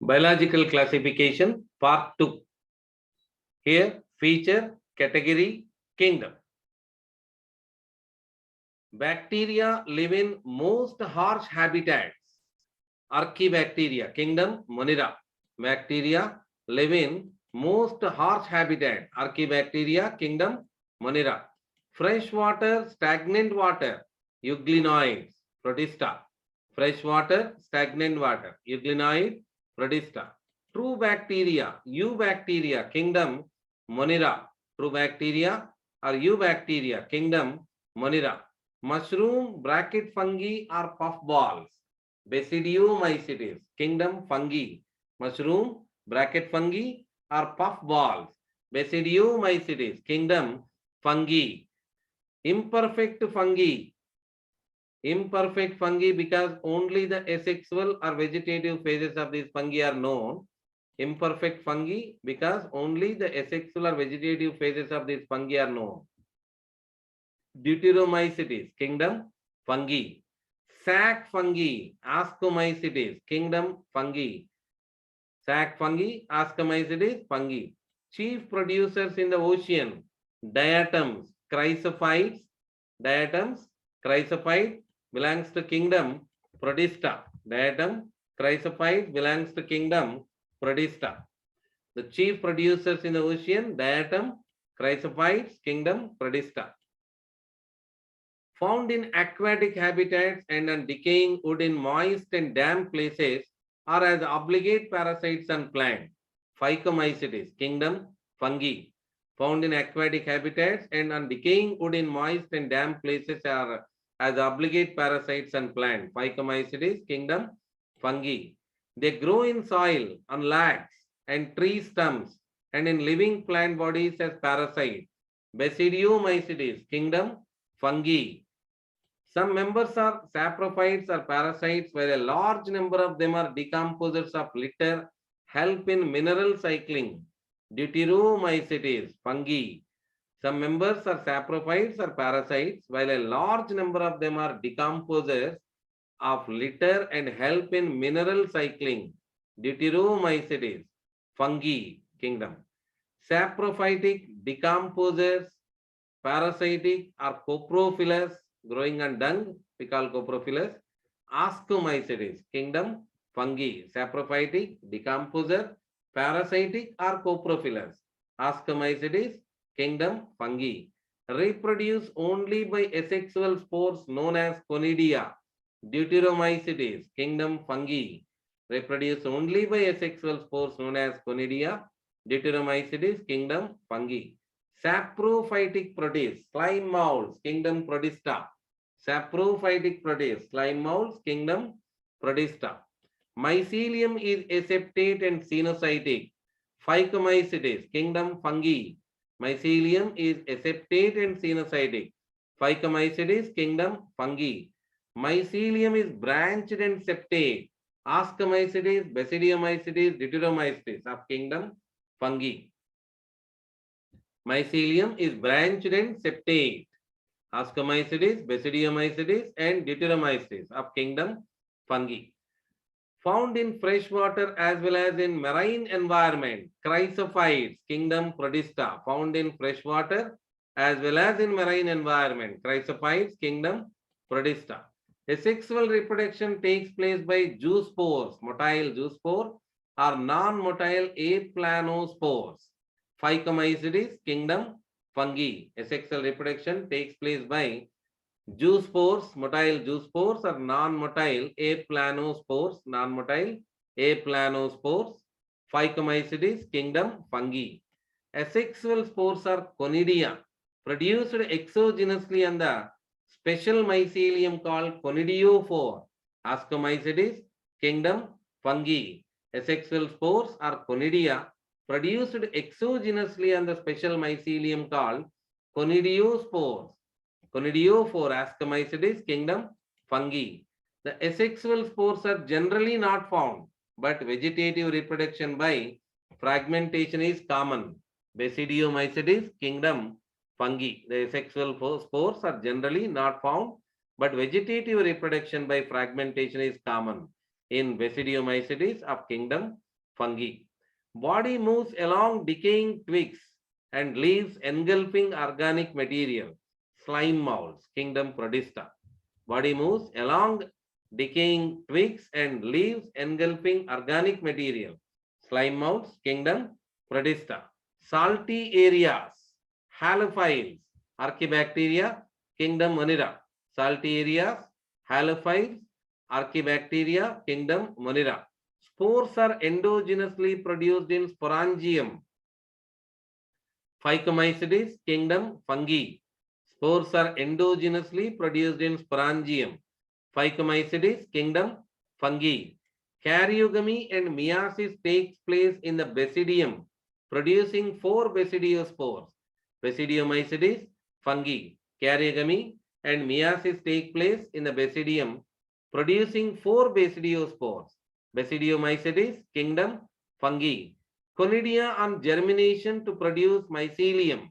Biological classification, part 2. Here, feature, category, kingdom. Bacteria live in most harsh habitats. Archaebacteria, kingdom, Monera. Bacteria live in most harsh habitat. Archaebacteria, kingdom, Monera. Freshwater, stagnant water, euglenoids, Protista. Freshwater, stagnant water, euglenoid, Protista. True bacteria, eubacteria, kingdom, Monera. True bacteria or eubacteria, kingdom, Monera. Mushroom, bracket fungi or puffballs. Basidiomycetes, kingdom fungi. Mushroom, bracket fungi or puffballs. Basidiomycetes, kingdom fungi. Imperfect fungi. Imperfect fungi because only the asexual or vegetative phases of these fungi are known. Imperfect fungi because only the asexual or vegetative phases of these fungi are known. Deuteromycetes, kingdom fungi. Sac fungi, Ascomycetes, kingdom fungi. Sac fungi, Ascomycetes, fungi. Chief producers in the ocean, diatoms, chrysophytes. Diatoms, chrysophyte belongs to kingdom Protista. Diatom, chrysophyte belongs to kingdom Protista. The chief producers in the ocean, diatom, chrysophytes, kingdom Protista. Found in aquatic habitats and on decaying wood in moist and damp places or as obligate parasites on plants. Phycomycetes, kingdom fungi. Found in aquatic habitats and on decaying wood in moist and damp places are as obligate parasites on plants. Phycomycetes, kingdom fungi. They grow in soil, on lags and tree stumps and in living plant bodies as parasites. Basidiomycetes, kingdom fungi. Some members are saprophytes or parasites, where a large number of them are decomposers of litter, help in mineral cycling. Deuteromycetes, fungi. Some members are saprophytes or parasites, while a large number of them are decomposers of litter and help in mineral cycling. Deuteromycetes, fungi kingdom. Saprophytic, decomposers, parasitic or coprophilous, growing on dung, we call coprophilous. Ascomycetes, kingdom fungi. Saprophytic, decomposer, parasitic or coprophilous. Ascomycetes, kingdom fungi. Reproduce only by asexual spores known as conidia. Deuteromycetes, kingdom fungi. Reproduce only by asexual spores known as conidia. Deuteromycetes, kingdom fungi. Saprophytic protists, slime molds, kingdom Protista. Saprophytic protists, slime molds, kingdom Protista. Mycelium is aseptate and cenocytic. Phycomycetes, kingdom fungi. Mycelium is aseptate and cenocytic. Phycomycetes, kingdom fungi. Mycelium is branched and septate. Ascomycetes, Basidiomycetes, Deuteromycetes of kingdom fungi. Mycelium is branched and septate. Ascomycetes, Basidiomycetes, and Deuteromycetes of kingdom fungi. Found in freshwater as well as in marine environment. Chrysophytes, kingdom Protista. Found in freshwater as well as in marine environment. Chrysophytes, kingdom Protista. Asexual reproduction takes place by zoospores, motile zoospore, or non-motile aplanospores. Phycomycetes, kingdom fungi. Asexual reproduction takes place by zoospores, motile zoospores, or non-motile aplanospores. Non-motile aplanospores. Phycomycetes, kingdom fungi. Asexual spores are conidia, produced exogenously on the special mycelium called conidiophore. Ascomycetes, kingdom fungi. Asexual spores are conidia, produced exogenously on the special mycelium called conidiospores. Conidiophore, Ascomycetes, kingdom fungi. The asexual spores are generally not found, but vegetative reproduction by fragmentation is common. Basidiomycetes, kingdom fungi. The asexual spores are generally not found, but vegetative reproduction by fragmentation is common in Basidiomycetes of kingdom fungi. Body moves along decaying twigs and leaves engulfing organic material, slime molds, kingdom Prodista. Body moves along decaying twigs and leaves engulfing organic material, slime molds, kingdom Prodista. Salty areas, halophiles, Archibacteria, kingdom Monera. Salty areas, halophiles, Archibacteria, kingdom Monera. Spores are endogenously produced in sporangium. Phycomycetes, kingdom fungi. Spores are endogenously produced in sporangium. Phycomycetes, kingdom fungi. Karyogamy and meiosis takes place in the basidium, producing 4 basidiospores. Basidiomycetes, fungi. Karyogamy and meiosis take place in the basidium, producing 4 basidiospores. Basidiomycetes, kingdom fungi. Conidia on germination to produce mycelium.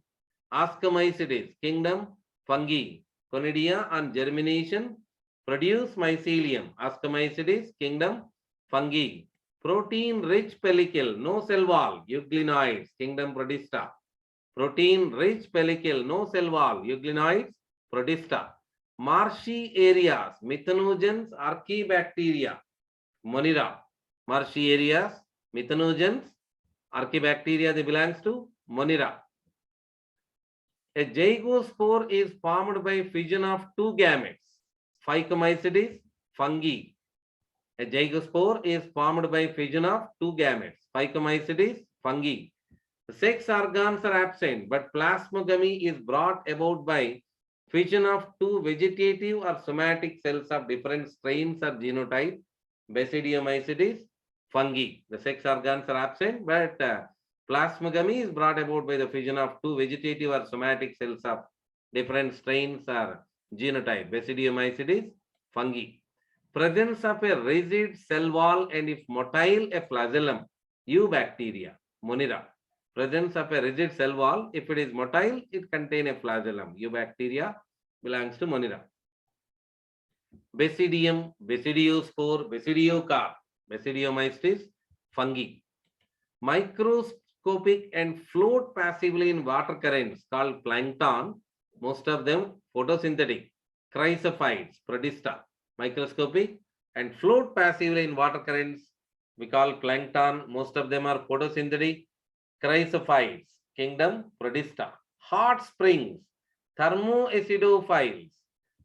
Ascomycetes, kingdom fungi. Conidia on germination produce mycelium. Ascomycetes, kingdom fungi. Protein-rich pellicle, no cell wall, euglenoids, kingdom Prodista. Protein-rich pellicle, no cell wall, euglenoids, Prodista. Marshy areas, methanogens, archaebacteria, Monera. Marshy areas, methanogens, archaebacteria, they belongs to Monera. A zygospore is formed by fission of 2 gametes. Phycomycetes, fungi. A zygospore is formed by fission of 2 gametes. Phycomycetes, fungi. The sex organs are absent, but plasmogamy is brought about by fission of 2 vegetative or somatic cells of different strains or genotype. Basidiomycetes, fungi. The sex organs are absent, but plasmogamy is brought about by the fission of 2 vegetative or somatic cells of different strains or genotype. Basidiomycetes, fungi. Presence of a rigid cell wall and if motile, a flagellum. Eubacteria, Monera. Presence of a rigid cell wall. If it is motile, it contains a flagellum. Eubacteria belongs to Monera. Basidium, basidiospore, basidiocarp, basidiomycetes, fungi. Microscopic and float passively in water currents called plankton, most of them photosynthetic. Chrysophytes, Prodista. Microscopic and float passively in water currents, we call plankton, most of them are photosynthetic. Chrysophytes, kingdom Prodista. Hot springs, thermoacidophiles.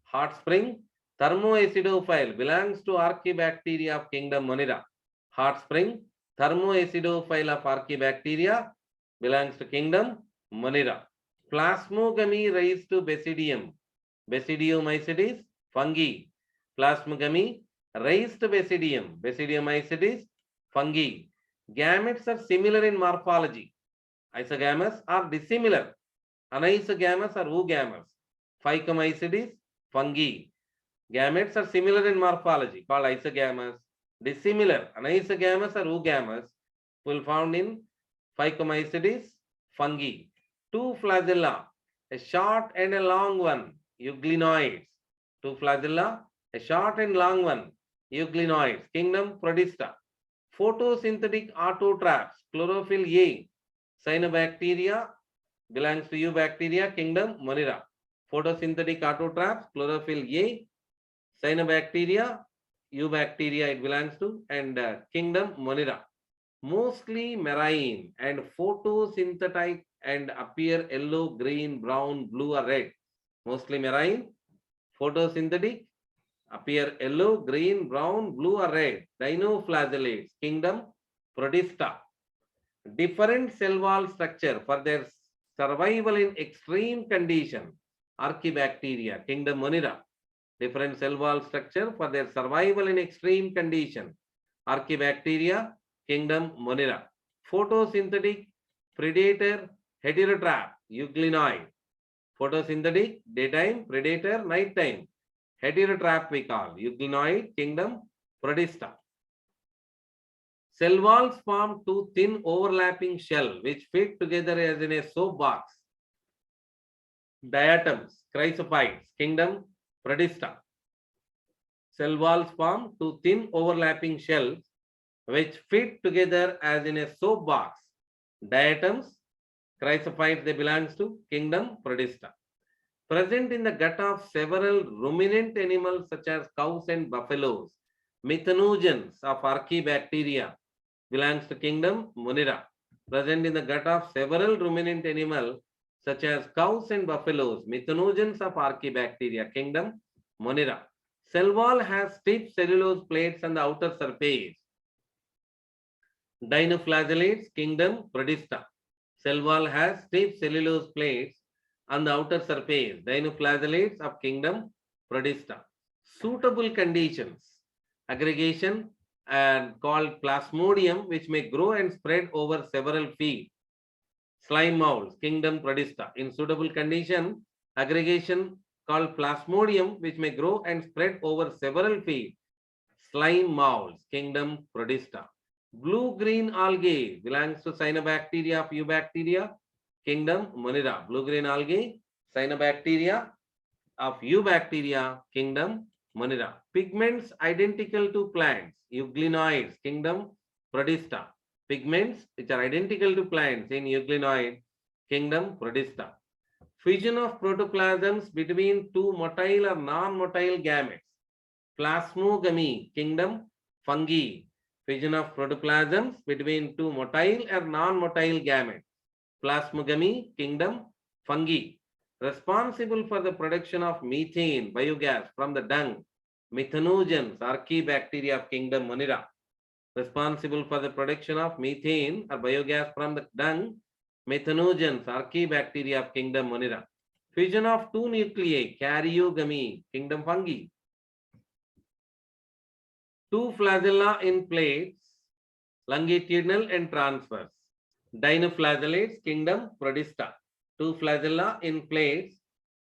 Hot spring, thermoacidophile, belongs to Archaebacteria of kingdom Monera. Hot spring, thermoacidophile of Archaebacteria, belongs to kingdom Monera. Plasmogamy raised to basidium. Basidiomycetes, fungi. Plasmogamy raised to basidium. Basidiomycetes, fungi. Gametes are similar in morphology. Isogamous are dissimilar. Anisogamous are oogamous. Phycomycetes, fungi. Gametes are similar in morphology, called isogamous. Dissimilar, anisogamous or oogamous, will found in Phycomycetes, fungi. 2 flagella, a short and a long one, euglenoids. 2 flagella, a short and long one, euglenoids. Kingdom Prodista. Photosynthetic autotrophs, chlorophyll A. Cyanobacteria belongs to Eubacteria, kingdom Monera. Photosynthetic autotrophs, chlorophyll A. Cyanobacteria, Eubacteria it belongs to, and kingdom Monera. Mostly marine and photosynthetic and appear yellow, green, brown, blue or red. Mostly marine, photosynthetic, appear yellow, green, brown, blue or red. Dinoflagellates, kingdom Prodista. Different cell wall structure for their survival in extreme condition. Archaebacteria, kingdom Monera. Different cell wall structure for their survival in extreme condition. Archaebacteria, kingdom Monera. Photosynthetic, predator, heterotrap, euglenoid. Photosynthetic, daytime, predator, nighttime. Heterotrap we call, euglenoid, kingdom Prodista. Cell walls form 2 thin overlapping shell which fit together as in a soap box. Diatoms, chrysophytes, kingdom Prodista. Cell walls form 2 thin overlapping shells which fit together as in a soap box. Diatoms, chrysophytes, they belongs to kingdom Prodista. Present in the gut of several ruminant animals such as cows and buffaloes. Methanogens of archaebacteria belongs to kingdom Munira. Present in the gut of several ruminant animals such as cows and buffaloes. Methanogens of archaebacteria, kingdom Munira. Cell wall has stiff cellulose plates on the outer surface. Dinoflagellates, kingdom Prodista. Cell wall has stiff cellulose plates on the outer surface. Dinoflagellates of kingdom Prodista. Suitable conditions. Aggregation and called plasmodium, which may grow and spread over several feet. Slime molds, kingdom Prodista. In suitable condition, aggregation called plasmodium, which may grow and spread over several feet. Slime molds, kingdom Prodista. Blue-green algae belongs to cyanobacteria of eubacteria, kingdom Monera. Blue-green algae, cyanobacteria of eubacteria, kingdom Monera. Pigments identical to plants, euglenoids, kingdom Prodista. Pigments which are identical to plants in euglenoid, kingdom Prodista. Fission of protoplasms between two motile or non-motile gametes. Plasmogamy, kingdom fungi. Fission of protoplasms between two motile or non-motile gametes. Plasmogamy, kingdom fungi. Responsible for the production of methane, biogas from the dung. Methanogens, archaebacteria of kingdom Monera. Responsible for the production of methane or biogas from the dung. Methanogens, archaebacteria of kingdom Monera. Fission of two nuclei, karyogamy, kingdom fungi. Two flagella in plates, longitudinal and transverse. Dinoflagellates, kingdom Prodista. Two flagella in plates,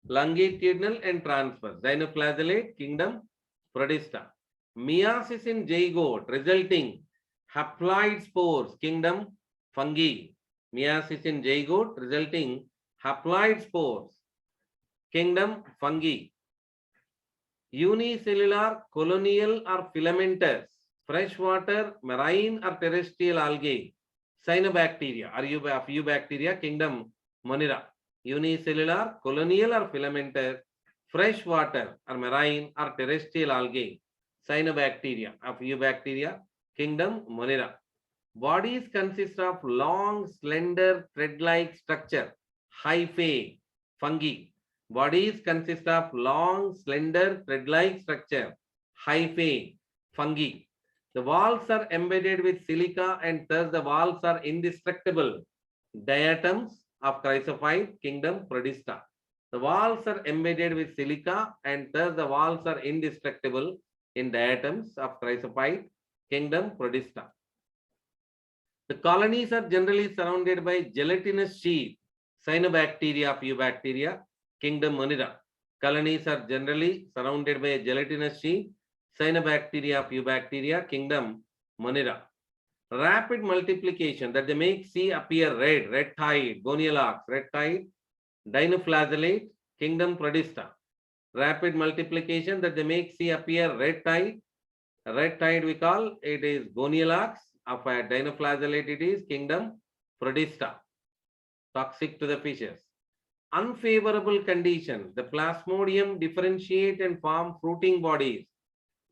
longitudinal and transverse. Dinoflagellate, kingdom Prodista. Meiosis in zygote resulting haploid spores, kingdom fungi. Meiosis in zygote resulting haploid spores, kingdom fungi. Unicellular, colonial or filamentous, freshwater, marine or terrestrial algae, cyanobacteria or eubacteria, kingdom Monera. Unicellular, colonial or filamentous, freshwater or marine or terrestrial algae, cyanobacteria of eubacteria, kingdom Monera. Bodies consist of long, slender, thread-like structure, hyphae, fungi. Bodies consist of long, slender, thread-like structure, hyphae, fungi. The walls are embedded with silica and thus the walls are indestructible. Diatoms of chrysophyte, kingdom Prodista. The walls are embedded with silica and thus the walls are indestructible in diatoms of chrysophyte, kingdom Prodista. The colonies are generally surrounded by gelatinous sheath, cyanobacteria of eubacteria, kingdom Monera. Colonies are generally surrounded by a gelatinous sheath, cyanobacteria of eubacteria, kingdom Monera. Rapid multiplication that they make C appear red tide, gonialox, red tide, dinoflagellate, kingdom Prodista. Rapid multiplication that they make C appear red tide we call it is gonialox, of a dinoflagellate it is kingdom Prodista. Toxic to the fishes. Unfavorable conditions. The plasmodium differentiate and form fruiting bodies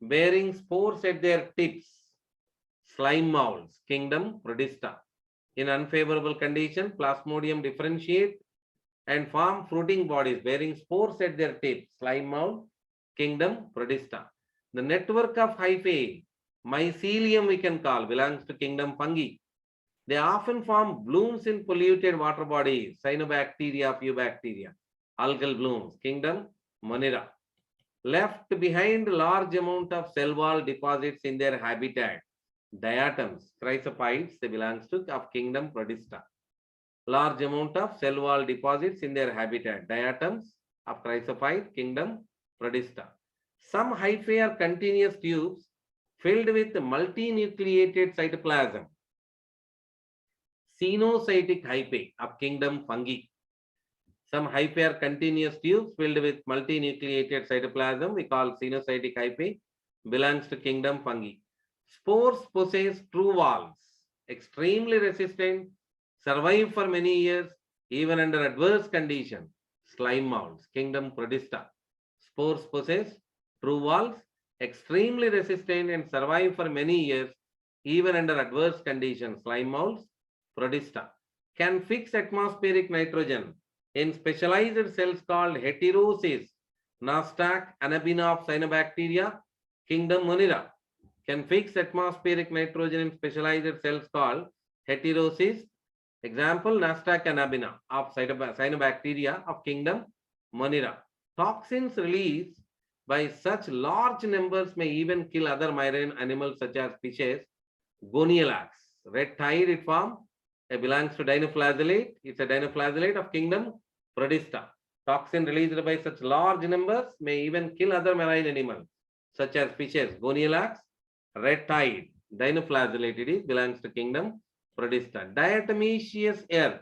bearing spores at their tips. Slime molds, kingdom Prodista. In unfavorable condition, plasmodium differentiate and form fruiting bodies bearing spores at their tips. Slime mold, kingdom Prodista. The network of hyphae, mycelium we can call, belongs to kingdom fungi. They often form blooms in polluted water bodies, cyanobacteria of eubacteria, algal blooms, kingdom Monera. Left behind large amount of cell wall deposits in their habitat. Diatoms, chrysophytes, they belongs to of kingdom Prodista. Large amount of cell wall deposits in their habitat. Diatoms of chrysophyte, kingdom Prodista. Some hyphae are continuous tubes filled with multinucleated cytoplasm. Cenocytic hyphae of kingdom fungi. Some hyphae are continuous tubes filled with multinucleated cytoplasm. We call cenocytic hyphae, belongs to kingdom fungi. Spores possess true walls, extremely resistant, survive for many years, even under adverse conditions. Slime molds, kingdom Prodista. Spores possess true walls, extremely resistant, and survive for many years, even under adverse conditions. Slime molds, Prodista. Can fix atmospheric nitrogen in specialized cells called heterocysts, Nasdaq, anabina of cyanobacteria, kingdom Monera. Can fix atmospheric nitrogen in specialized cells called heterocysts. Example, Nasdaq anabina of cyanobacteria of kingdom Monera. Toxins released by such large numbers may even kill other marine animals such as fishes. Gonialax, red tide it forms. It belongs to dinoflagellate. It's a dinoflagellate of kingdom Prodista. Toxin released by such large numbers may even kill other marine animals such as fishes. Gonialax, red tide, dinoflagellate it is, belongs to kingdom Prodista. Diatomaceous earth,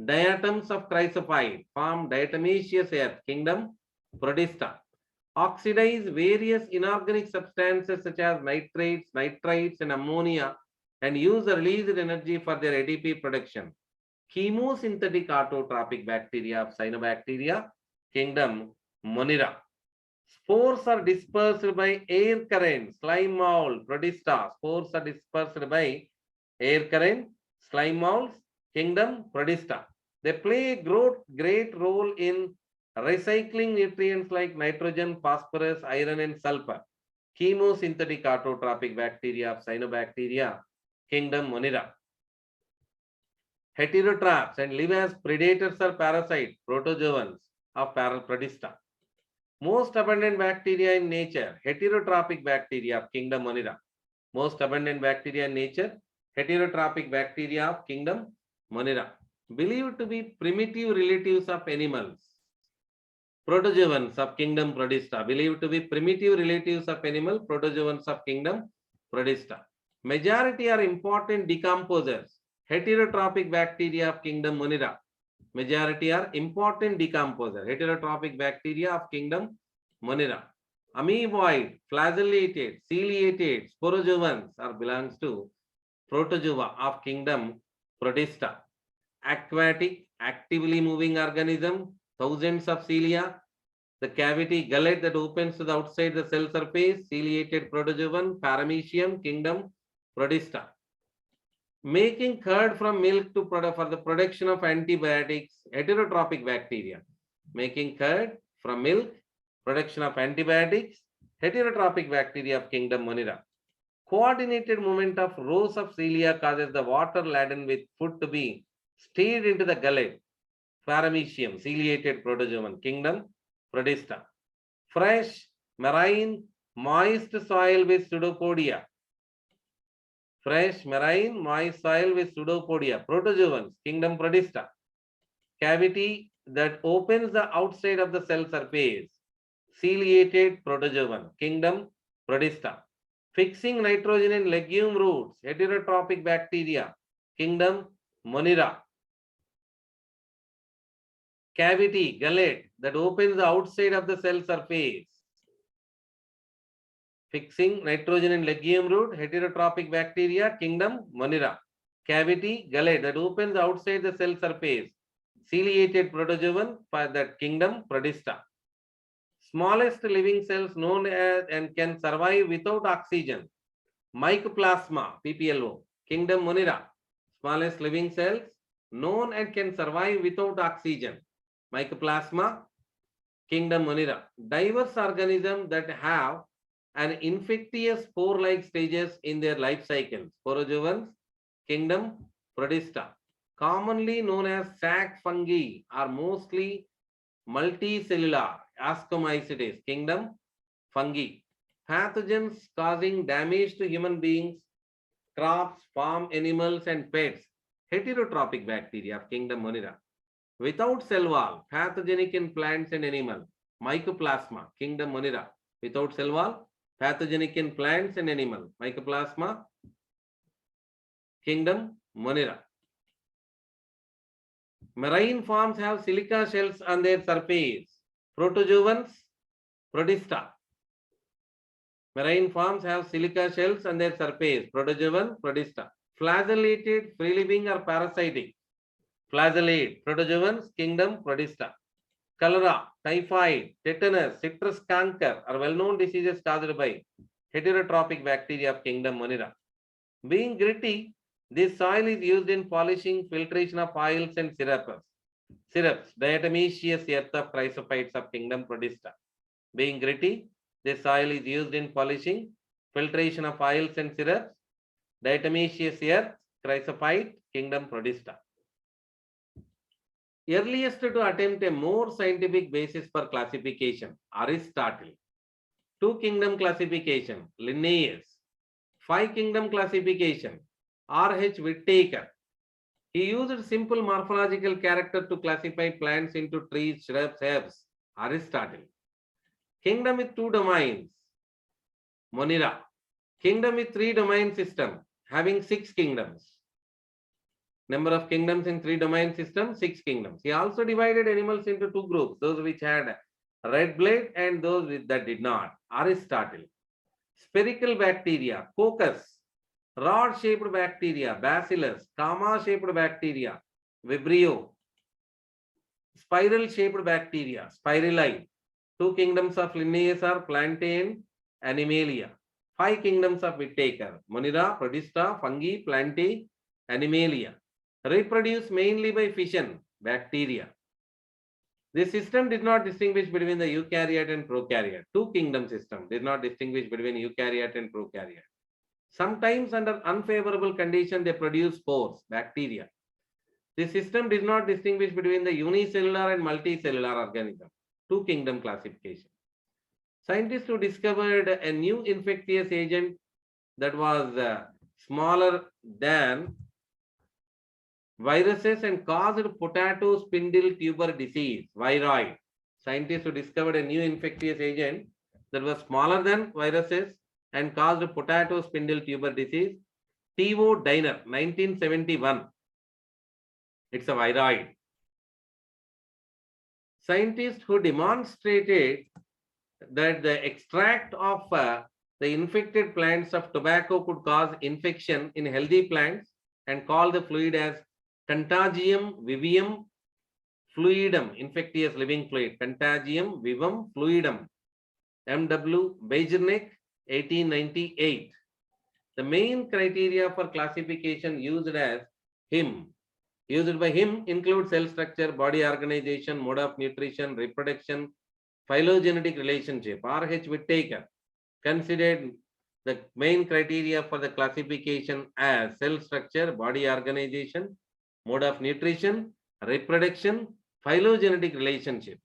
diatoms of chrysophyte form diatomaceous earth, kingdom Prodista. Oxidize various inorganic substances such as nitrates, nitrites, and ammonia and use the released energy for their ATP production. Chemosynthetic autotrophic bacteria of cyanobacteria, kingdom Monera. Spores are dispersed by air current, slime mold, Prodista. Spores are dispersed by air current, slime molds, kingdom Prodista. They play a great role in recycling nutrients like nitrogen, phosphorus, iron, and sulfur. Chemosynthetic autotrophic bacteria of cyanobacteria, kingdom Monera. Heterotrophs and live as predators or parasites, protozoans of Prodista. Most abundant bacteria in nature, heterotrophic bacteria of kingdom Monera. Most abundant bacteria in nature, heterotrophic bacteria of kingdom Monera. Believed to be primitive relatives of animals. Protozoans of kingdom Prodista. Believed to be primitive relatives of animal, protozoans of kingdom Prodista. Majority are important decomposers. Heterotrophic bacteria of kingdom Monera. Majority are important decomposer. Heterotrophic bacteria of kingdom Monera. Amoeboid, flagellated, ciliated, sporozoans are belongs to protozoa of kingdom Prodista. Aquatic, actively moving organism, thousands of cilia. The cavity gullet that opens to the outside the cell surface, ciliated protozoan, paramecium, kingdom Prodista. Making curd from milk to for the production of antibiotics, heterotrophic bacteria. Making curd from milk, production of antibiotics, heterotrophic bacteria of kingdom Monera. Coordinated movement of rows of cilia causes the water laden with food to be stirred into the gullet. Paramecium, ciliated protozoan, kingdom Prodista. Fresh, marine, moist soil with pseudopodia. Fresh, marine, moist soil with pseudopodia, protozoans, kingdom Prodista. Cavity that opens the outside of the cell surface, ciliated protozoan, kingdom Prodista. Fixing nitrogen in legume roots, heterotrophic bacteria, kingdom Monera. Cavity, gullet that opens the outside of the cell surface, fixing nitrogen in legume root, heterotrophic bacteria, kingdom Monera. Cavity, gullet that opens outside the cell surface, ciliated protozoan for that kingdom Prodista. Smallest living cells known as and can survive without oxygen, mycoplasma, PPLO, kingdom Monera. Smallest living cells known and can survive without oxygen, mycoplasma, kingdom Monera. Diverse organisms that have an infectious spore-like stages in their life cycle. Sporozoans, kingdom Prodista. Commonly known as sac fungi are mostly multicellular, ascomycetes, kingdom fungi. Pathogens causing damage to human beings, crops, farm animals, and pets. Heterotrophic bacteria of kingdom Monera. Without cell wall, pathogenic in plants and animals. Mycoplasma, kingdom Monera. Without cell wall, pathogenic in plants and animals. Mycoplasma, kingdom Monera. Marine forms have silica shells on their surface. Protozoans, Prodista. Marine forms have silica shells on their surface. Protozoan, protista. Flagellated, free-living or parasitic. Flagellate, protozoans, kingdom, protista. Cholera, typhoid, tetanus, citrus canker are well-known diseases caused by heterotrophic bacteria of kingdom Monera. Being gritty, this soil is used in polishing, filtration of oils and syrups. Diatomaceous earth of chrysophytes of kingdom Protista. Being gritty, this soil is used in polishing, filtration of oils and syrups. Diatomaceous earth, chrysophyte, kingdom Protista. Earliest to attempt a more scientific basis for classification, Aristotle. Two kingdom classification, Linnaeus. Five kingdom classification, R.H. Whittaker. He used simple morphological character to classify plants into trees, shrubs, herbs, Aristotle. Kingdom with two domains, Monera. Kingdom with three domain system, having 6 kingdoms. Number of kingdoms in 3 domain system, 6 kingdoms. He also divided animals into 2 groups, those which had red blood and those that did not. Aristotle. Spherical bacteria, coccus. Rod-shaped bacteria, bacillus. Comma-shaped bacteria, vibrio. Spiral-shaped bacteria, spirali. 2 kingdoms of Linnaeus are plantae, animalia. 5 kingdoms of Whittaker, Monera, Protista, fungi, plantae, animalia. Reproduce mainly by fission, bacteria. This system did not distinguish between the eukaryote and prokaryote. 2 kingdom system did not distinguish between eukaryote and prokaryote. Sometimes under unfavorable conditions, they produce spores, bacteria. This system did not distinguish between the unicellular and multicellular organism. 2 kingdom classification. Scientists who discovered a new infectious agent that was smaller than viruses and caused potato spindle tuber disease, viroid. Scientists who discovered a new infectious agent that was smaller than viruses and caused potato spindle tuber disease, T.O. Diner, 1971. It's a viroid. Scientists who demonstrated that the extract of the infected plants of tobacco could cause infection in healthy plants and call the fluid as Contagium vivum fluidum, infectious living fluid. Contagium vivum fluidum. M.W. Bajornek, 1898. The main criteria for classification used by him include cell structure, body organization, mode of nutrition, reproduction, phylogenetic relationship. R.H. Whittaker considered the main criteria for the classification as cell structure, body organization, mode of nutrition, reproduction, phylogenetic relationships.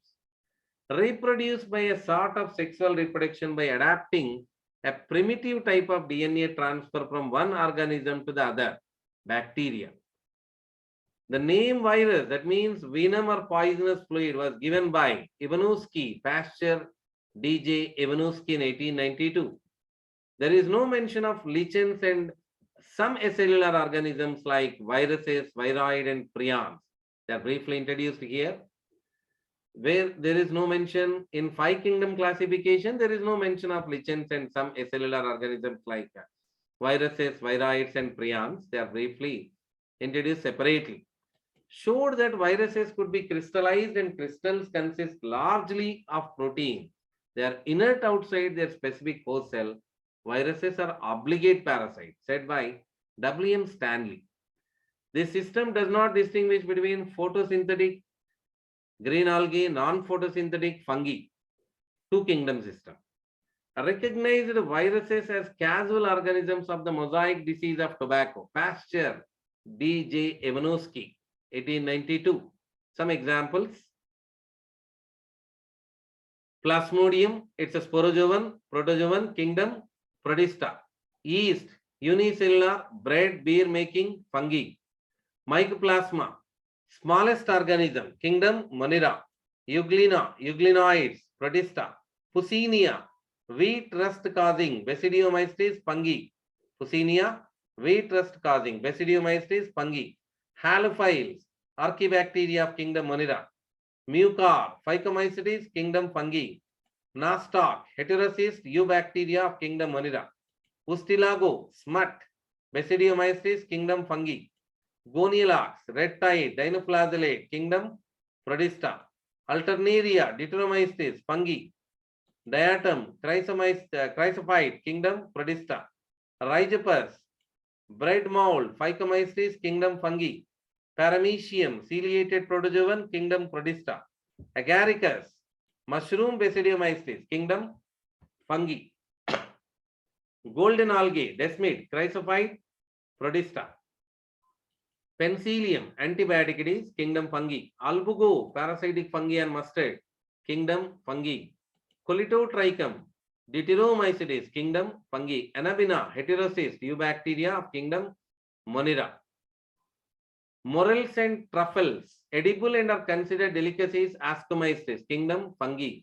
Reproduce by a sort of sexual reproduction by adapting a primitive type of DNA transfer from one organism to the other, bacteria. The name virus, that means venom or poisonous fluid, was given by Ivanovsky, Pasteur, D.J. Ivanovsky in 1892. There is no mention of lichens and some acellular organisms like viruses, viroid, and prions. They are briefly introduced here. Where there is no mention in 5 kingdom classification, there is no mention of lichens and some acellular organisms like viruses, viroids, and prions. They are briefly introduced separately. Showed that viruses could be crystallized and crystals consist largely of protein. They are inert outside their specific host cell. Viruses are obligate parasites, said by W.M. Stanley. This system does not distinguish between photosynthetic green algae, non-photosynthetic fungi. 2 kingdom system. Recognized viruses as casual organisms of the mosaic disease of tobacco. Pasteur, D.J. Ivanovsky, 1892. Some examples. Plasmodium, it's a sporozoan, protozoan, kingdom, Protista. Yeast, unicellular, bread, beer making, fungi. Mycoplasma, smallest organism, kingdom, Monera. Euglena, euglenoids, Protista. Puccinia, wheat rust causing, Basidiomycetes, fungi. Puccinia, wheat rust causing, Basidiomycetes, fungi. Halophiles, Archibacteria of kingdom Monera. Mucor, Phycomycetes, kingdom fungi. Nostoc, heterocyst, eubacteria of kingdom Monera. Pustilago, smut, Basidiomyces, kingdom fungi. Gonilax, red tide, dinoflagellate, kingdom Prodista. Alternaria, Deuteromyces, fungi. Diatom, chrysophyte, kingdom Prodista. Rhizopus, bread mold, Phycomyces, kingdom fungi. Paramecium, ciliated protozoan, kingdom Prodista. Agaricus, mushroom Basidiomyces, kingdom fungi. Golden algae, desmid, chrysophyte, Prodista. Penicillium, antibiotic it is, kingdom fungi. Albugo, parasitic fungi and mustard, kingdom fungi. Colitotrichum, Deuteromycetes, kingdom fungi. Anabina, heterocyst, eubacteria of kingdom Monera. Morels and truffles, edible and are considered delicacies, Ascomycetes, kingdom fungi.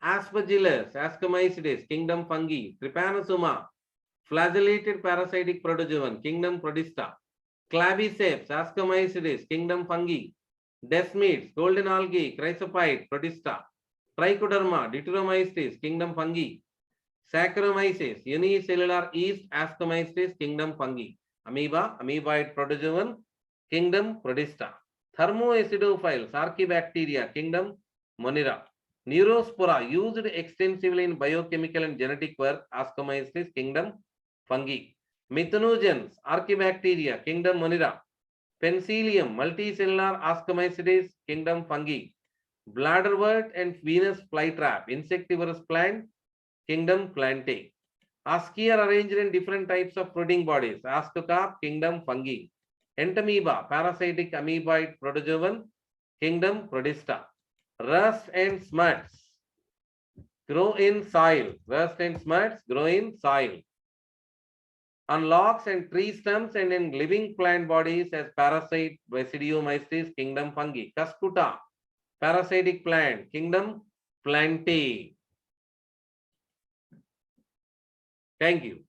Aspergillus, Ascomycetes, kingdom fungi. Trypanosoma, flagellated parasitic protozoan, kingdom Prodista. Claviceps, Ascomycetes, kingdom fungi. Desmids, golden algae, chrysophyte, Prodista. Trichoderma, Deuteromycetes, kingdom fungi. Saccharomyces, unicellular yeast, Ascomycetes, kingdom fungi. Amoeba, amoeboid protozoan, kingdom Prodista. Thermoacidophiles, Archaebacteria, kingdom Monera. Neurospora, used extensively in biochemical and genetic work, Ascomycetes, kingdom fungi. Methanogens, Archaebacteria, kingdom Monera. Penicillium, multicellular Ascomycetes, kingdom fungi. Bladderwort and Venus flytrap, insectivorous plant, kingdom Plantae. Asci are arranged in different types of fruiting bodies. Ascocarp, kingdom fungi. Entamoeba, parasitic amoeboid protozoan, kingdom Prodista. Rust and smuts grow in soil. Rust and smuts grow in soil. On logs and tree stems and in living plant bodies as parasite Basidiomycetes, kingdom fungi. Cuscuta, parasitic plant, kingdom Plantae. Thank you.